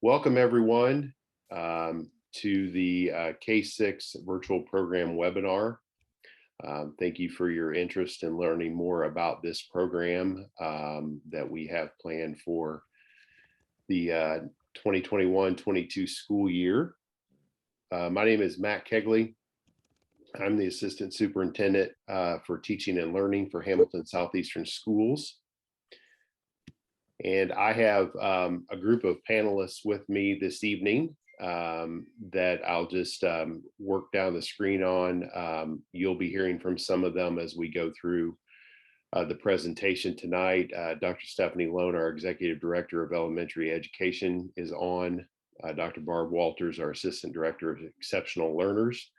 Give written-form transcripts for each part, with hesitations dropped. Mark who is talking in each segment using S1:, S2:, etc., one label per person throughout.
S1: Welcome everyone to the K-6 virtual program webinar. Thank you for your interest in learning more about this program that we have planned for the 2021-22 school year. My name is Matt Kegley. I'm the Assistant Superintendent for Teaching and Learning for Hamilton Southeastern Schools. And I have a group of panelists with me this evening that I'll just work down the screen on. You'll be hearing from some of them as we go through the presentation tonight. Dr. Stephanie Loan, our Executive Director of Elementary Education, is on. Dr. Barb Walters, our Assistant Director of Exceptional Learners,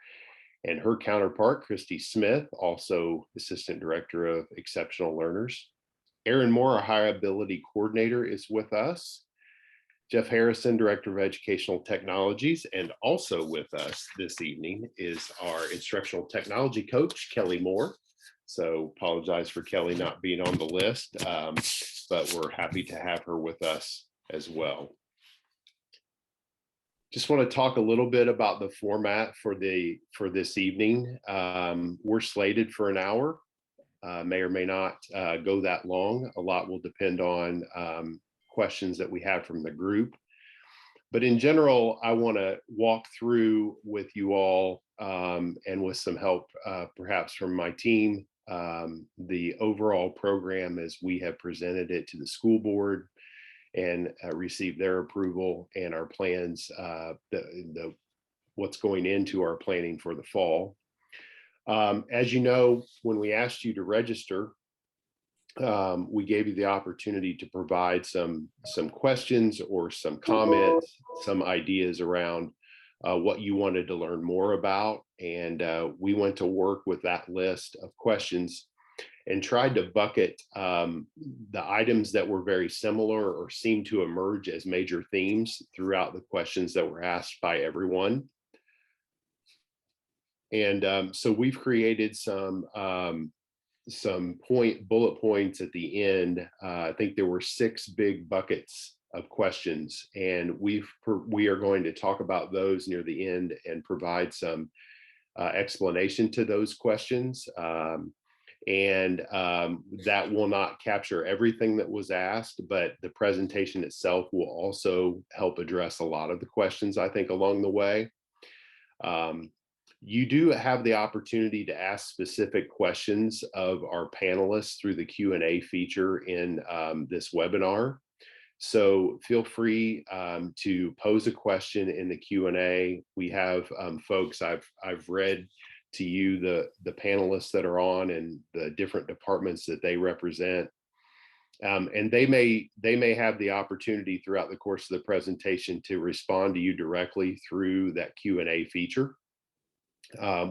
S1: and her counterpart, Christy Smith, also Assistant Director of Exceptional Learners. Aaron Moore, our High Ability Coordinator, is with us. Jeff Harrison, Director of Educational Technologies, and also with us this evening is our Instructional Technology Coach, Kelly Moore. So apologize for Kelly not being on the list, but we're happy to have her with us as well. Just want to talk a little bit about the format for this evening. We're slated for an hour. May or may not go that long. A lot will depend on questions that we have from the group. But in general, I want to walk through with you all and with some help perhaps from my team, the overall program as we have presented it to the school board and received their approval, and our plans, what's going into our planning for the fall. As you know, when we asked you to register, we gave you the opportunity to provide some questions or some comments, some ideas around what you wanted to learn more about. And we went to work with that list of questions and tried to bucket the items that were very similar or seemed to emerge as major themes throughout the questions that were asked by everyone. And so we've created some bullet points at the end. I think there were 6 big buckets of questions, and we are going to talk about those near the end and provide some explanation to those questions. That will not capture everything that was asked, but the presentation itself will also help address a lot of the questions, I think, along the way. You do have the opportunity to ask specific questions of our panelists through the Q&A feature in this webinar. So feel free to pose a question in the Q&A. We have folks, I've read to you the panelists that are on and the different departments that they represent. And they may have the opportunity throughout the course of the presentation to respond to you directly through that Q&A feature.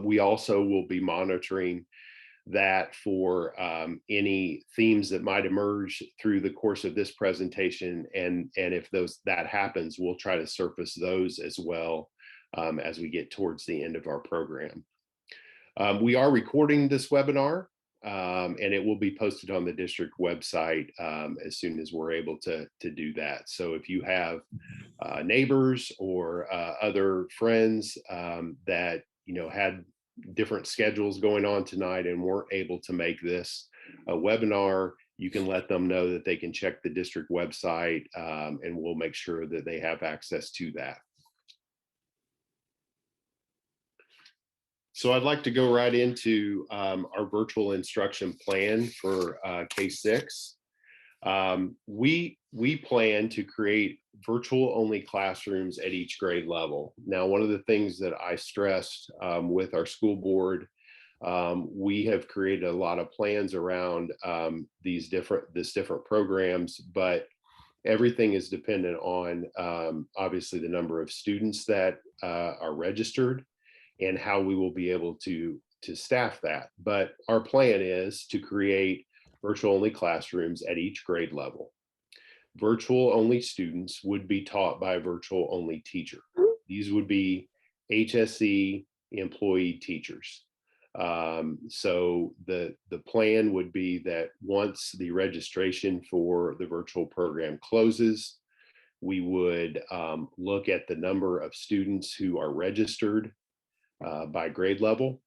S1: We also will be monitoring that for any themes that might emerge through the course of this presentation. And if that happens, we'll try to surface those as well as we get towards the end of our program. We are recording this webinar and it will be posted on the district website as soon as we're able to do that. So if you have neighbors or other friends that had different schedules going on tonight and weren't able to make this a webinar, you can let them know that they can check the district website and we'll make sure that they have access to that. So I'd like to go right into our virtual instruction plan for K-6. We plan to create virtual only classrooms at each grade level. Now, one of the things that I stressed with our school board, we have created a lot of plans around these different programs, but everything is dependent on obviously the number of students that are registered and how we will be able to staff that. But our plan is to create virtual only classrooms at each grade level. Virtual only students would be taught by a virtual only teacher. These would be HSE employee teachers. So the plan would be that once the registration for the virtual program closes, we would look at the number of students who are registered by grade level,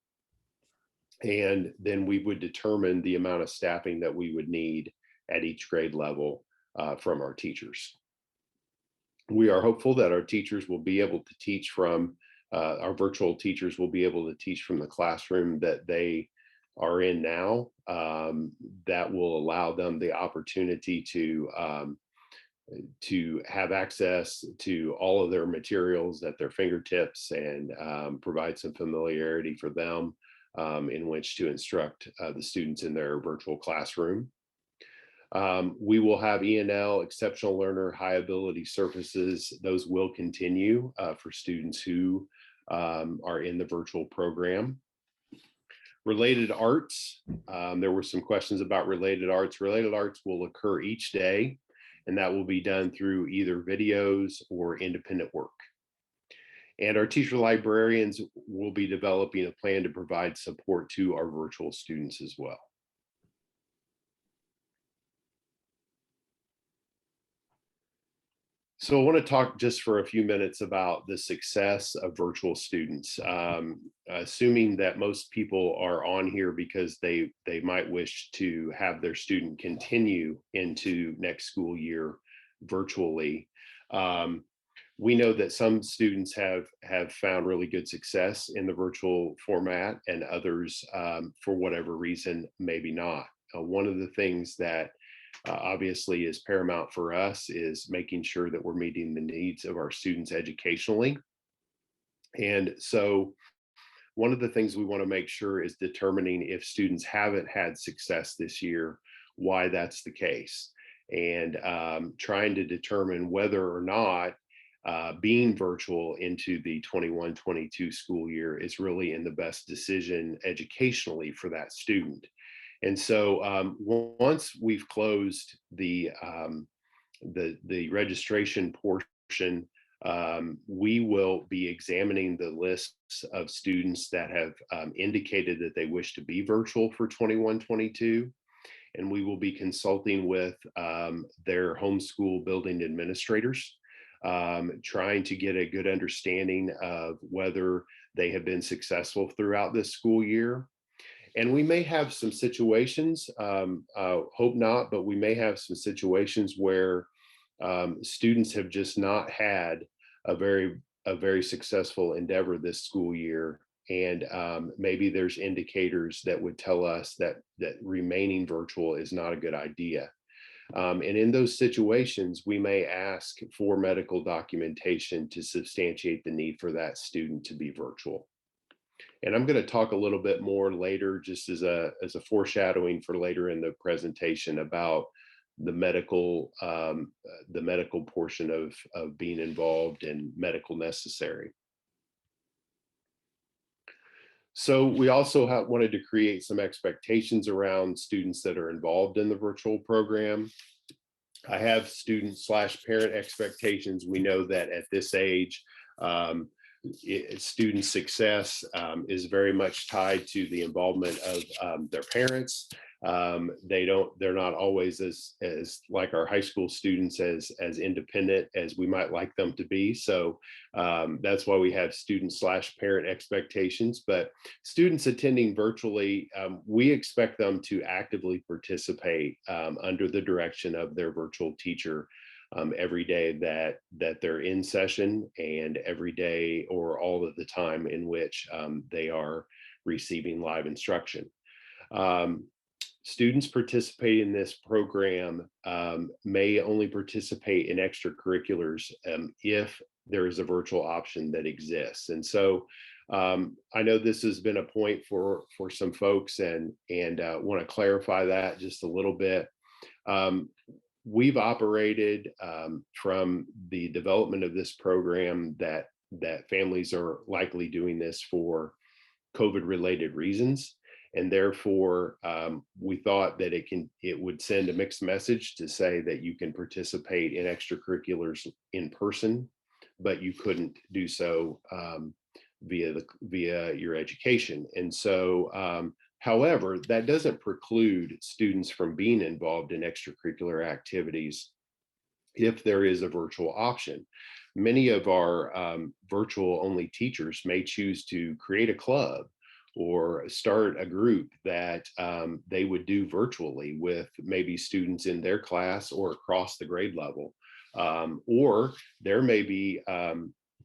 S1: and then we would determine the amount of staffing that we would need at each grade level from our teachers. We are hopeful that our teachers will be able to teach from, our virtual teachers will be able to teach from the classroom that they are in now. That will allow them the opportunity to have access to all of their materials at their fingertips, and provide some familiarity for them in which to instruct the students in their virtual classroom. We will have E&L, exceptional learner, high ability services. Those will continue for students who are in the virtual program. Related arts, there were some questions about related arts. Related arts will occur each day, and that will be done through either videos or independent work. And our teacher librarians will be developing a plan to provide support to our virtual students as well. So I want to talk just for a few minutes about the success of virtual students. Assuming that most people are on here because they might wish to have their student continue into next school year virtually. We know that some students have found really good success in the virtual format, and others, for whatever reason, maybe not. One of the things that obviously is paramount for us is making sure that we're meeting the needs of our students educationally. And so one of the things we want to make sure is determining if students haven't had success this year, why that's the case, and trying to determine whether or not being virtual into the 21-22 school year is really in the best decision educationally for that student. And so once we've closed the registration portion, we will be examining the lists of students that have indicated that they wish to be virtual for 21-22. And we will be consulting with their homeschool building administrators, trying to get a good understanding of whether they have been successful throughout this school year. And we may have some situations, hope not, but we may have some situations where students have just not had a very successful endeavor this school year. And maybe there's indicators that would tell us that remaining virtual is not a good idea. And in those situations, we may ask for medical documentation to substantiate the need for that student to be virtual. And I'm going to talk a little bit more later, just as a foreshadowing for later in the presentation, about the medical portion of being involved in medical necessary. So we also wanted to create some expectations around students that are involved in the virtual program. I have student/parent expectations. We know that at this age, student success is very much tied to the involvement of their parents. They're not always as like our high school students as independent as we might like them to be. So that's why we have student/parent expectations. But students attending virtually, we expect them to actively participate under the direction of their virtual teacher every day that they're in session, and every day or all of the time in which they are receiving live instruction. Students participating in this program may only participate in extracurriculars if there is a virtual option that exists. And so I know this has been a point for some folks, and want to clarify that just a little bit. We've operated from the development of this program that families are likely doing this for COVID-related reasons. And therefore, we thought that it would send a mixed message to say that you can participate in extracurriculars in person, but you couldn't do so via your education. And so, however, that doesn't preclude students from being involved in extracurricular activities if there is a virtual option. Many of our virtual only teachers may choose to create a club or start a group that they would do virtually with maybe students in their class or across the grade level. Or there may be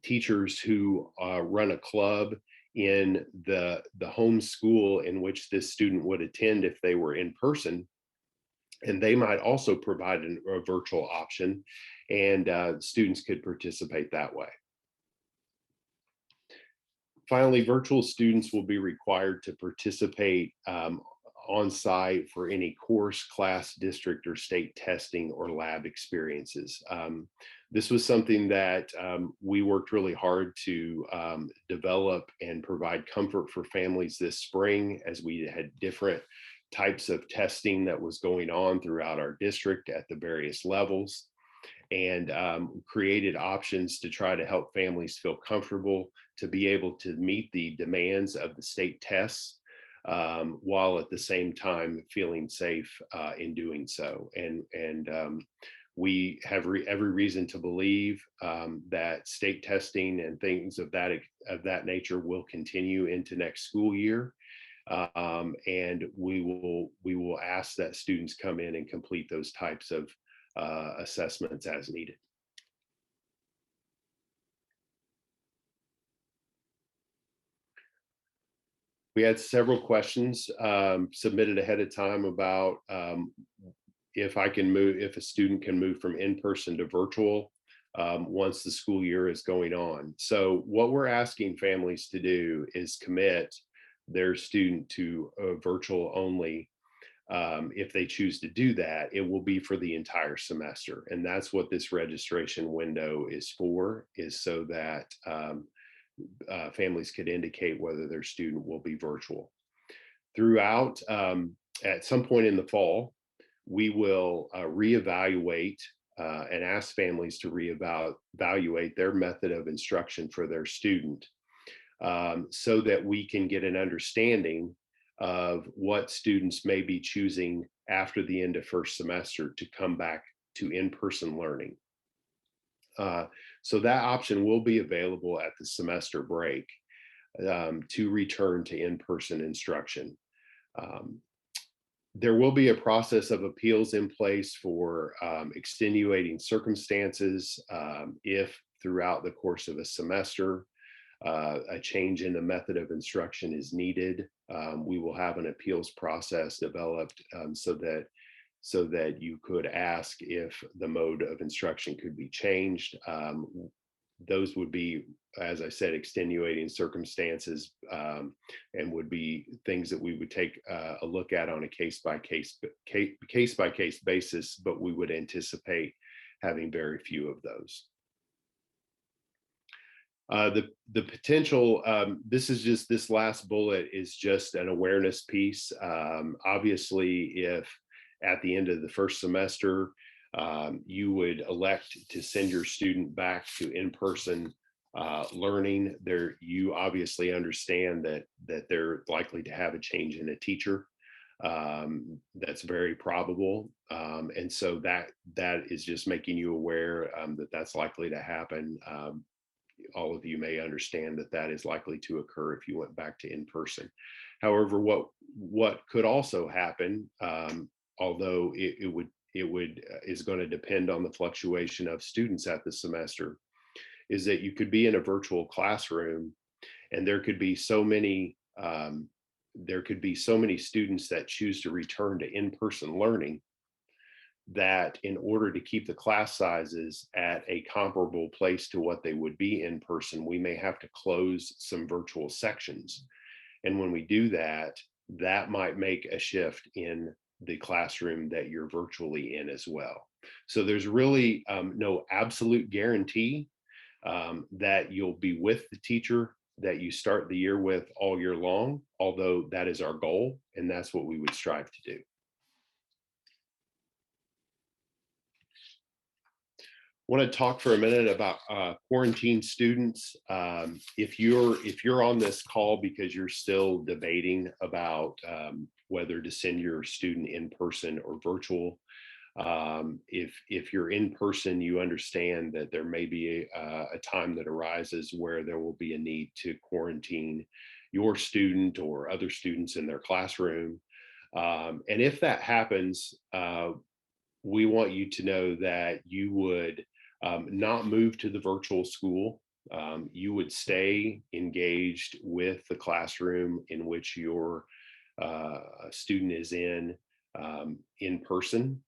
S1: teachers who run a club in the home school in which this student would attend if they were in person, and they might also provide a virtual option, and students could participate that way. Finally, virtual students will be required to participate on site for any course, class, district, or state testing or lab experiences. This was something that we worked really hard to develop and provide comfort for families this spring, as we had different types of testing that was going on throughout our district at the various levels, and created options to try to help families feel comfortable to be able to meet the demands of the state tests, while at the same time feeling safe in doing so. And we have every reason to believe that state testing and things of that nature will continue into next school year. And we will ask that students come in and complete those types of assessments as needed. We had several questions submitted ahead of time about if a student can move from in-person to virtual once the school year is going on. So what we're asking families to do is commit their student to a virtual only. If they choose to do that, it will be for the entire semester. And that's what this registration window is for, is so that families could indicate whether their student will be virtual. Throughout, at some point in the fall, we will reevaluate and ask families to reevaluate their method of instruction for their student, so that we can get an understanding of what students may be choosing after the end of first semester to come back to in-person learning. So that option will be available at the semester break to return to in-person instruction. Um, there will be a process of appeals in place for extenuating circumstances if throughout the course of a semester a change in the method of instruction is needed. We will have an appeals process developed so that you could ask if the mode of instruction could be changed. Those would be, as I said, extenuating circumstances, and would be things that we would take a look at on a case by case basis, but we would anticipate having very few of those. The potential, this last bullet is just an awareness piece. Obviously, if at the end of the first semester, you would elect to send your student back to in-person learning, you obviously understand that they're likely to have a change in a teacher. That's very probable. And so that is just making you aware that that's likely to happen. All of you may understand that that is likely to occur if you went back to in-person. However, what could also happen, although it is going to depend on the fluctuation of students at the semester, is that you could be in a virtual classroom, and there could be so many students that choose to return to in-person learning, that in order to keep the class sizes at a comparable place to what they would be in person, we may have to close some virtual sections. And when we do that, that might make a shift in the classroom that you're virtually in as well. So there's really no absolute guarantee that you'll be with the teacher that you start the year with all year long, although that is our goal, and that's what we would strive to do. Want to talk for a minute about quarantine students. If you're on this call because you're still debating about whether to send your student in person or virtual, If you're in person, you understand that there may be a time that arises where there will be a need to quarantine your student or other students in their classroom. And if that happens, we want you to know that you would not move to the virtual school. You would stay engaged with the classroom in which your student is in person.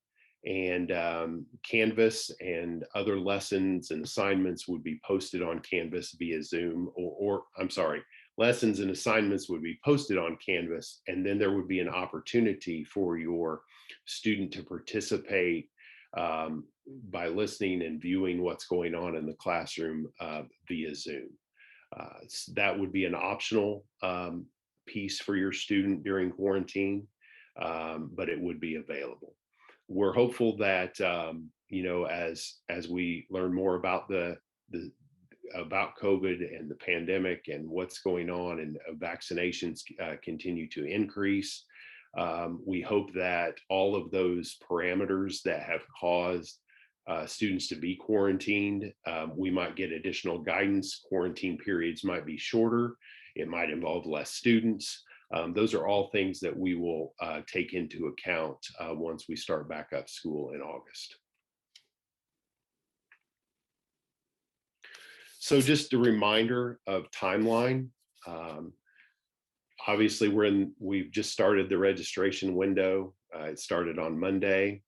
S1: And Canvas and other lessons and assignments would be posted on Canvas via Zoom, or I'm sorry, lessons and assignments would be posted on Canvas, and then there would be an opportunity for your student to participate by listening and viewing what's going on in the classroom via Zoom. That would be an optional piece for your student during quarantine, but it would be available. We're hopeful that as we learn more about the about COVID and the pandemic and what's going on, and vaccinations continue to increase. We hope that all of those parameters that have caused students to be quarantined, we might get additional guidance. Quarantine periods might be shorter. It might involve less students. Those are all things that we will take into account once we start back up school in August. So just a reminder of timeline. Obviously, we've just started the registration window. It started on Monday.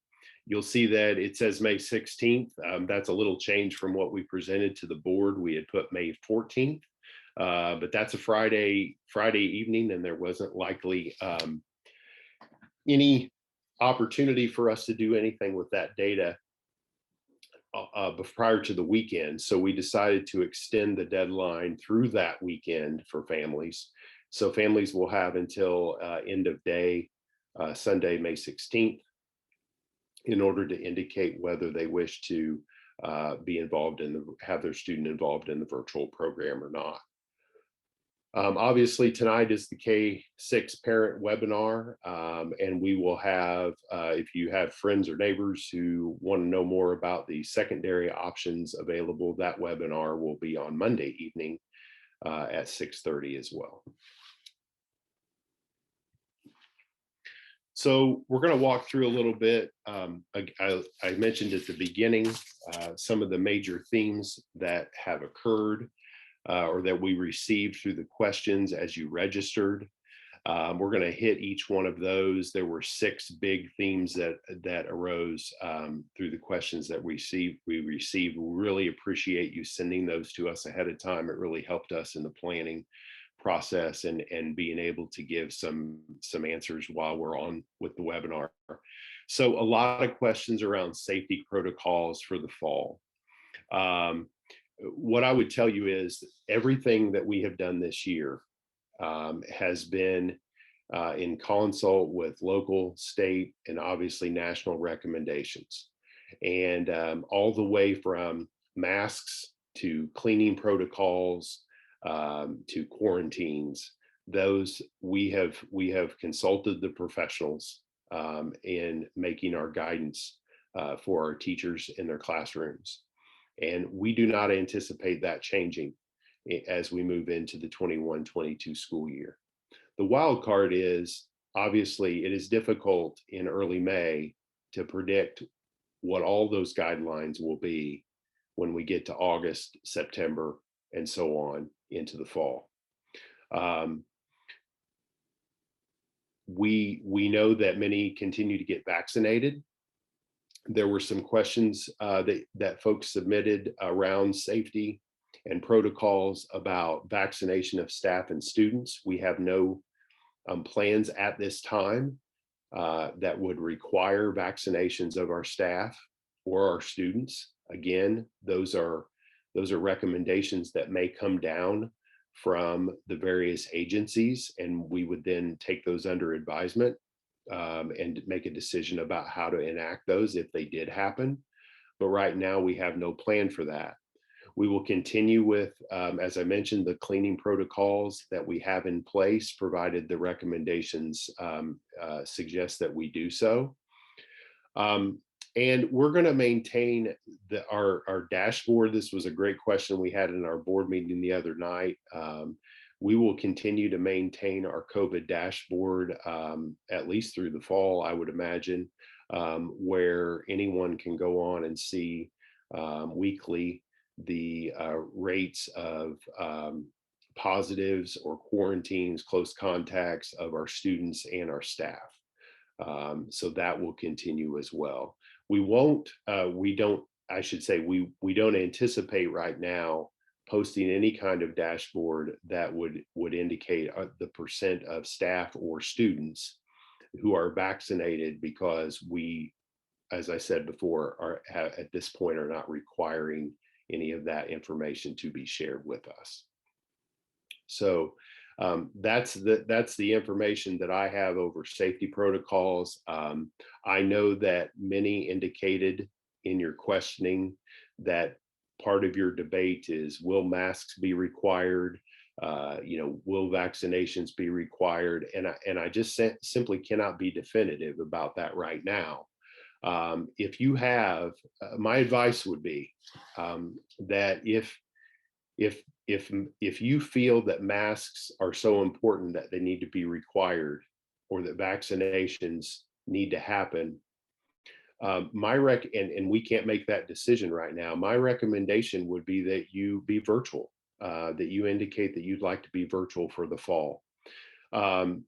S1: You'll see that it says May 16th. That's a little change from what we presented to the board. We had put May 14th, but that's a Friday evening, and there wasn't likely any opportunity for us to do anything with that data prior to the weekend. So we decided to extend the deadline through that weekend for families. So families will have until end of day, Sunday, May 16th, in order to indicate whether they wish to be involved have their student involved in the virtual program or not. Obviously, tonight is the K-6 parent webinar, and we will have, if you have friends or neighbors who want to know more about the secondary options available, that webinar will be on Monday evening at 6:30 as well. So we're going to walk through a little bit. I mentioned at the beginning some of the major themes that have occurred or that we received through the questions as you registered. We're going to hit each one of those. There were 6 big themes that arose through the questions that we received. We really appreciate you sending those to us ahead of time. It really helped us in the planning process and being able to give some answers while we're on with the webinar. So a lot of questions around safety protocols for the fall. What I would tell you is everything that we have done this year has been in consult with local, state, and obviously national recommendations. And all the way from masks to cleaning protocols to quarantines, those we have consulted the professionals in making our guidance for our teachers in their classrooms. And we do not anticipate that changing as we move into the 21-22 school year. The wild card is, obviously, it is difficult in early May to predict what all those guidelines will be when we get to August, September, and so on into the fall. We know that many continue to get vaccinated. There were some questions that folks submitted around safety and protocols about vaccination of staff and students. We have no plans at this time that would require vaccinations of our staff or our students. Again, those are recommendations that may come down from the various agencies, and we would then take those under advisement and make a decision about how to enact those if they did happen. But right now we have no plan for that. We will continue with, as I mentioned, the cleaning protocols that we have in place, provided the recommendations suggest that we do so. And we're going to maintain our dashboard. This was a great question we had in our board meeting the other night. We will continue to maintain our COVID dashboard at least through the fall, I would imagine, where anyone can go on and see weekly the rates of positives or quarantines, close contacts of our students and our staff. So that will continue as well. We don't, I should say, we don't anticipate right now posting any kind of dashboard that would indicate the percent of staff or students who are vaccinated, because we, as I said before, at this point are not requiring any of that information to be shared with us. So that's the information that I have over safety protocols. I know that many indicated in your questioning that part of your debate is, will masks be required? Will vaccinations be required? And I just simply cannot be definitive about that right now. If you have, my advice would be that if you feel that masks are so important that they need to be required, or that vaccinations need to happen, and we can't make that decision right now. My recommendation would be that you be virtual, that you indicate that you'd like to be virtual for the fall. That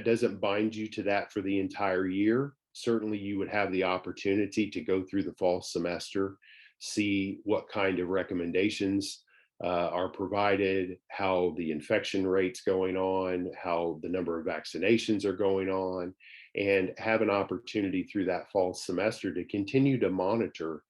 S1: doesn't bind you to that for the entire year. Certainly, you would have the opportunity to go through the fall semester, see what kind of recommendations are provided, how the infection rate's going on, how the number of vaccinations are going on, and have an opportunity through that fall semester to continue to monitor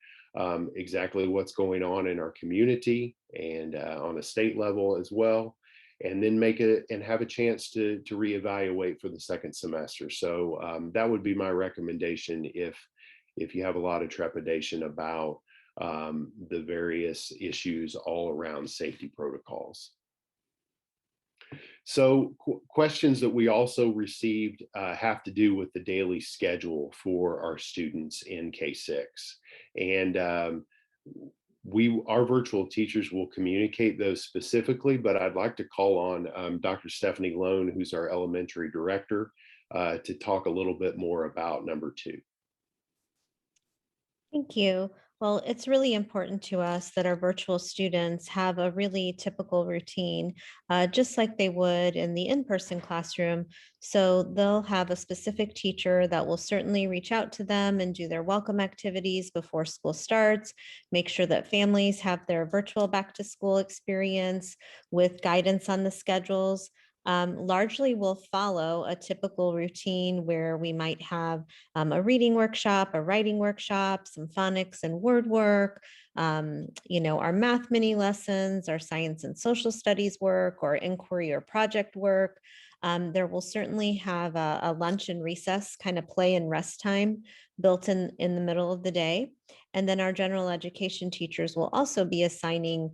S1: exactly what's going on in our community and on a state level as well, and then make it and have a chance to reevaluate for the second semester. So that would be my recommendation if you have a lot of trepidation about the various issues all around safety protocols. So questions that we also received have to do with the daily schedule for our students in K-6. And our virtual teachers will communicate those specifically, but I'd like to call on Dr. Stephanie Lone, who's our elementary director, to talk a little bit more about number 2.
S2: Thank you. Well, it's really important to us that our virtual students have a really typical routine, just like they would in the in-person classroom. So they'll have a specific teacher that will certainly reach out to them and do their welcome activities before school starts, make sure that families have their virtual back to school experience with guidance on the schedules. Largely will follow a typical routine where we might have a reading workshop, a writing workshop, some phonics and word work, our math mini lessons, our science and social studies work, or inquiry or project work. There will certainly have a lunch and recess kind of play and rest time built in the middle of the day. And then our general education teachers will also be assigning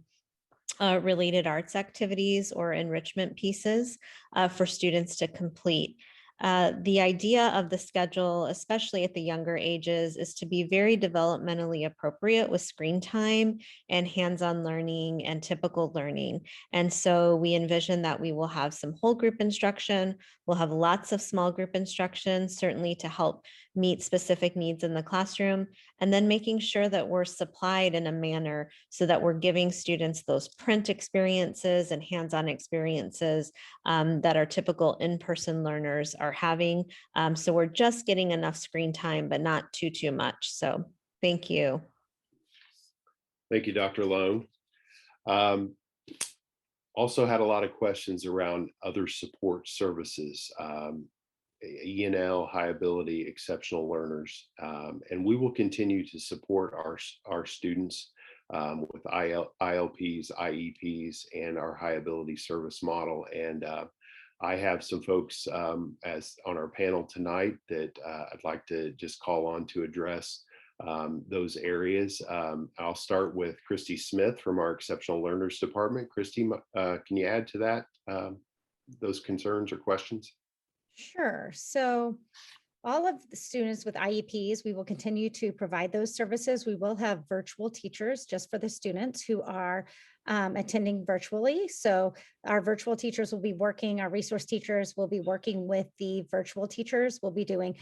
S2: related arts activities or enrichment pieces for students to complete. The idea of the schedule, especially at the younger ages, is to be very developmentally appropriate with screen time and hands-on learning and typical learning. And so we envision that we will have some whole group instruction. We'll have lots of small group instruction, certainly to help meet specific needs in the classroom, and then making sure that we're supplied in a manner so that we're giving students those print experiences and hands-on experiences that our typical in-person learners are having. So we're just getting enough screen time, but not too much. So thank you.
S1: Thank you, Dr. Lone. Also had a lot of questions around other support services, E&L, high ability, exceptional learners. And we will continue to support our students with ILPs, IEPs, and our high ability service model. And I have some folks as on our panel tonight that I'd like to just call on to address those areas. I'll start with Christy Smith from our Exceptional Learners Department. Christy, can you add to that, those concerns or questions?
S3: Sure. So All of the students with IEPs, we will continue to provide those services. We will have virtual teachers just for the students who are attending virtually. So our virtual teachers will be working, our resource teachers will be working with the virtual teachers. We'll be doing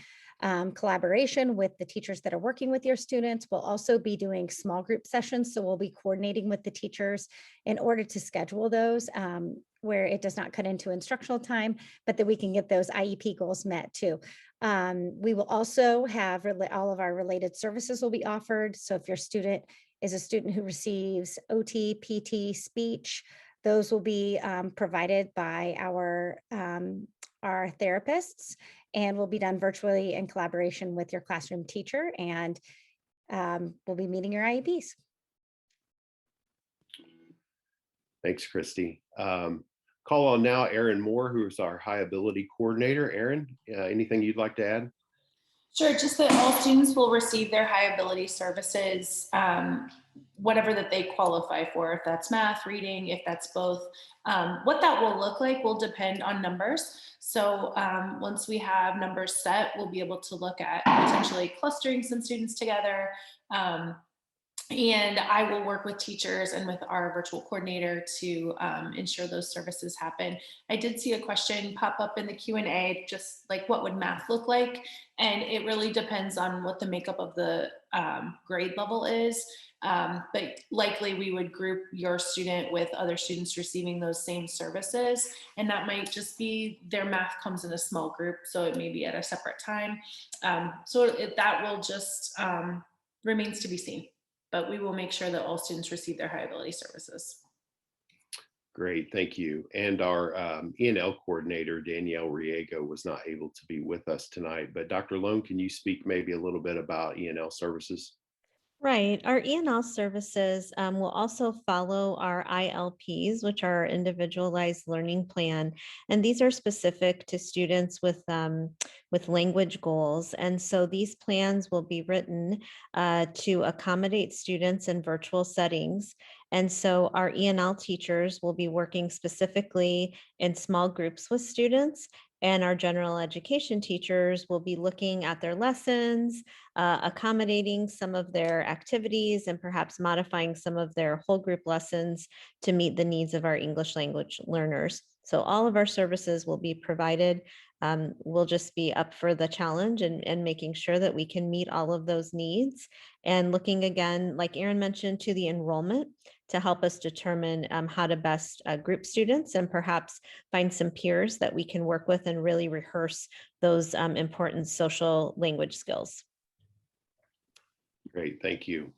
S3: collaboration with the teachers that are working with your students. We'll also be doing small group sessions. So we'll be coordinating with the teachers in order to schedule those where it does not cut into instructional time, but that we can get those IEP goals met too. We will also have all of our related services will be offered. So if your student is a student who receives OT, PT, speech, those will be provided by our therapists and will be done virtually in collaboration with your classroom teacher, and we'll be meeting your IEPs.
S1: Thanks, Christy. Call on now Erin Moore, who is our high ability coordinator. Erin, anything you'd like to add?
S4: Sure, just that all students will receive their high ability services, whatever that they qualify for, if that's math, reading, if that's both. What that will look like will depend on numbers. So once we have numbers set, we'll be able to look at potentially clustering some students together. And I will work with teachers and with our virtual coordinator to ensure those services happen. I did see a question pop up in the Q&A, just like what would math look like? And it really depends on what the makeup of the grade level is. But likely we would group your student with other students receiving those same services. And that might just be their math comes in a small group. So it may be at a separate time. That will just remains to be seen. But we will make sure that all students receive their high ability services.
S1: Great, thank you. And our E&L coordinator, Danielle Riego, was not able to be with us tonight, but Dr. Lone, can you speak maybe a little bit about E&L services?
S2: Right. Our E&L services will also follow our ILPs, which are our individualized learning plan. And these are specific to students with language goals. And so these plans will be written to accommodate students in virtual settings. And so our E&L teachers will be working specifically in small groups with students. And our general education teachers will be looking at their lessons, accommodating some of their activities, and perhaps modifying some of their whole group lessons to meet the needs of our English language learners. So all of our services will be provided. We'll just be up for the challenge and making sure that we can meet all of those needs. And looking again, like Erin mentioned, to the enrollment to help us determine how to best group students and perhaps find some peers that we can work with and really rehearse those important social language skills.
S1: Great, thank you.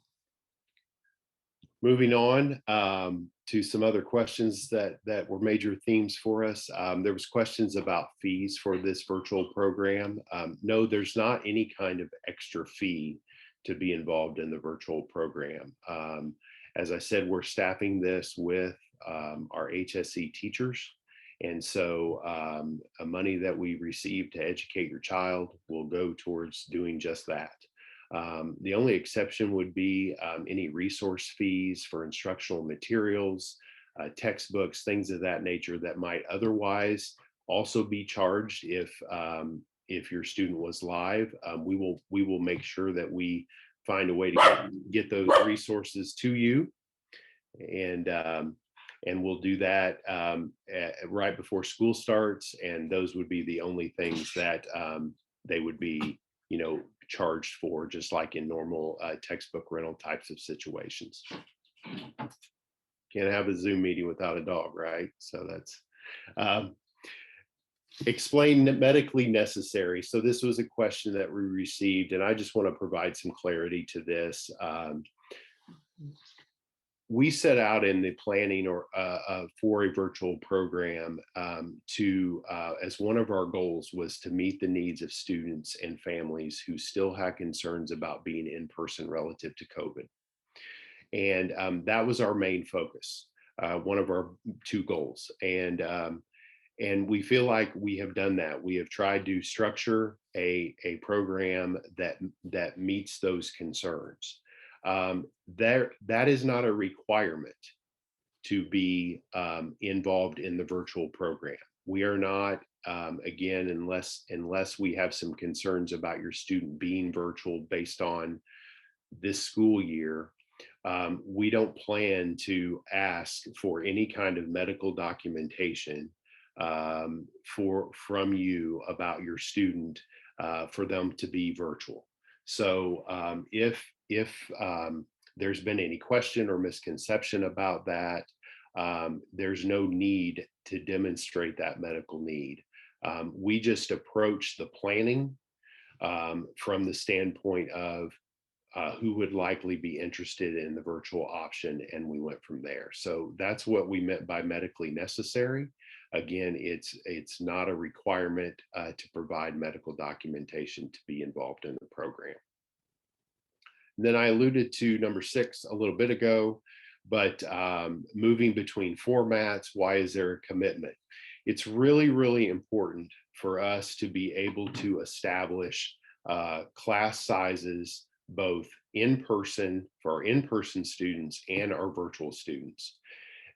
S1: Moving on to some other questions that were major themes for us. There was questions about fees for this virtual program. No, there's not any kind of extra fee to be involved in the virtual program. As I said, we're staffing this with our HSE teachers. And so money that we receive to educate your child will go towards doing just that. The only exception would be any resource fees for instructional materials, textbooks, things of that nature that might otherwise also be charged if your student was live. We will make sure that we find a way to get those resources to you, and we'll do that right before school starts. And those would be the only things that they would be, charged for, just like in normal textbook rental types of situations. Can't have a Zoom meeting without a dog, right? So that's explain medically necessary. So this was a question that we received, and I just want to provide some clarity to this. We set out in the planning for a virtual program as one of our goals was to meet the needs of students and families who still had concerns about being in person relative to COVID. And that was our main focus, one of our two goals. And we feel like we have done that. We have tried to structure a program that meets those concerns. That is not a requirement to be involved in the virtual program. We are not again, unless we have some concerns about your student being virtual based on this school year, we don't plan to ask for any kind of medical documentation from you about your student for them to be virtual. So if there's been any question or misconception about that, there's no need to demonstrate that medical need. We just approach the planning from the standpoint of who would likely be interested in the virtual option, and we went from there. So that's what we meant by medically necessary. Again, it's not a requirement to provide medical documentation to be involved in the program. And then I alluded to number 6 a little bit ago, but moving between formats, why is there a commitment? It's really, really important for us to be able to establish class sizes both in person for our in-person students and our virtual students.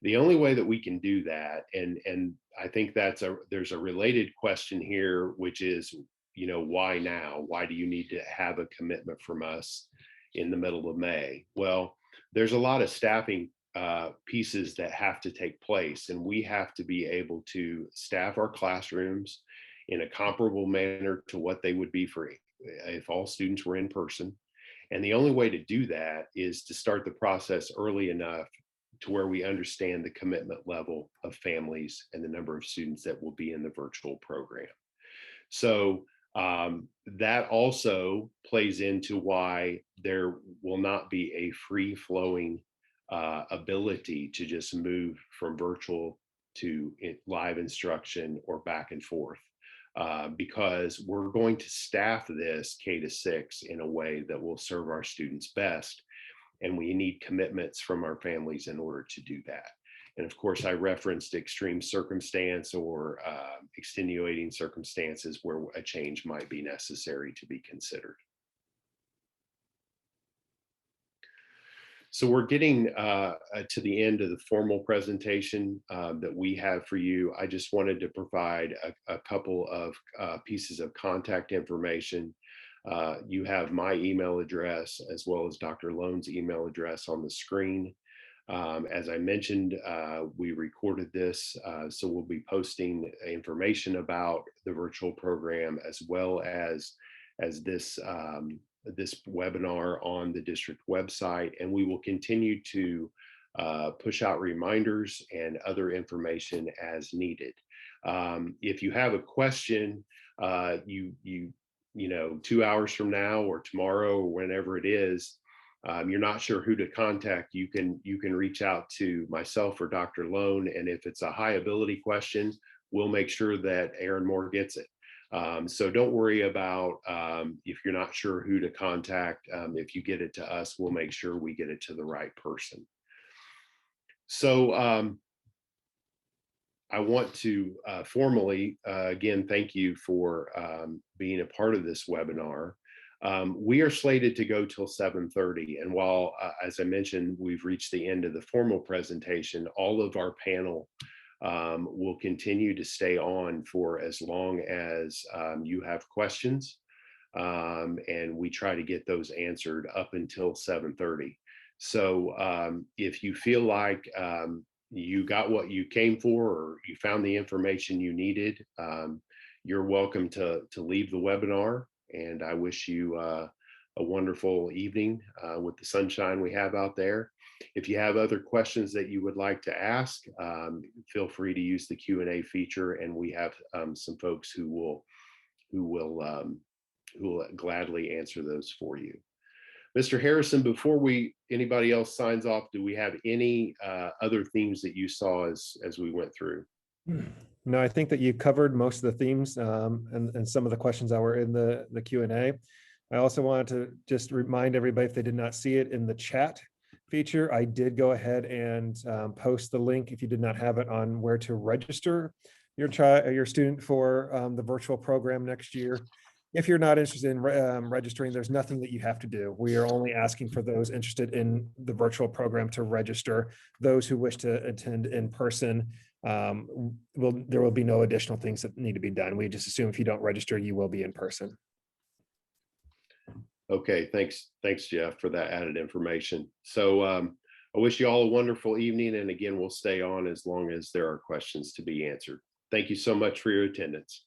S1: The only way that we can do that, and I think there's a related question here, which is, why now? Why do you need to have a commitment from us in the middle of May? Well, there's a lot of staffing pieces that have to take place, and we have to be able to staff our classrooms in a comparable manner to what they would be for if all students were in person. And the only way to do that is to start the process early enough to where we understand the commitment level of families and the number of students that will be in the virtual program. So that also plays into why there will not be a free-flowing ability to just move from virtual to live instruction or back and forth. Because we're going to staff this K-6 in a way that will serve our students best. And we need commitments from our families in order to do that. And of course, I referenced extreme circumstance or extenuating circumstances where a change might be necessary to be considered. So we're getting to the end of the formal presentation that we have for you. I just wanted to provide a couple of pieces of contact information. You have my email address as well as Dr. Lone's email address on the screen. As I mentioned, we recorded this, so we'll be posting information about the virtual program as well as this this webinar on the district website, and we will continue to push out reminders and other information as needed. If you have a question, you know, 2 hours from now or tomorrow or whenever it is, you're not sure who to contact, you can reach out to myself or Dr. Lone, and if it's a high ability question, we'll make sure that Aaron Moore gets it. So don't worry about if you're not sure who to contact. If you get it to us, we'll make sure we get it to the right person. So I want to formally, again, thank you for being a part of this webinar. We are slated to go till 7:30. And while, as I mentioned, we've reached the end of the formal presentation, all of our panel will continue to stay on for as long as you have questions. And we try to get those answered up until 7:30. So if you feel like you got what you came for or you found the information you needed, you're welcome to leave the webinar. And I wish you a wonderful evening with the sunshine we have out there. If you have other questions that you would like to ask, feel free to use the Q&A feature, and we have some folks who will gladly answer those for you. Mr. Harrison, before anybody else signs off, do we have any other themes that you saw as we went through?
S5: No, I think that you covered most of the themes and some of the questions that were in the Q&A. I also wanted to just remind everybody, if they did not see it in the chat feature, I did go ahead and post the link, if you did not have it, on where to register your student for the virtual program next year. If you're not interested in registering, there's nothing that you have to do. We are only asking for those interested in the virtual program to register. Those who wish to attend in person there will be no additional things that need to be done. We just assume if you don't register, you will be in person.
S1: Okay, thanks, Jeff, for that added information. So I wish you all a wonderful evening, and again, we'll stay on as long as there are questions to be answered. Thank you so much for your attendance.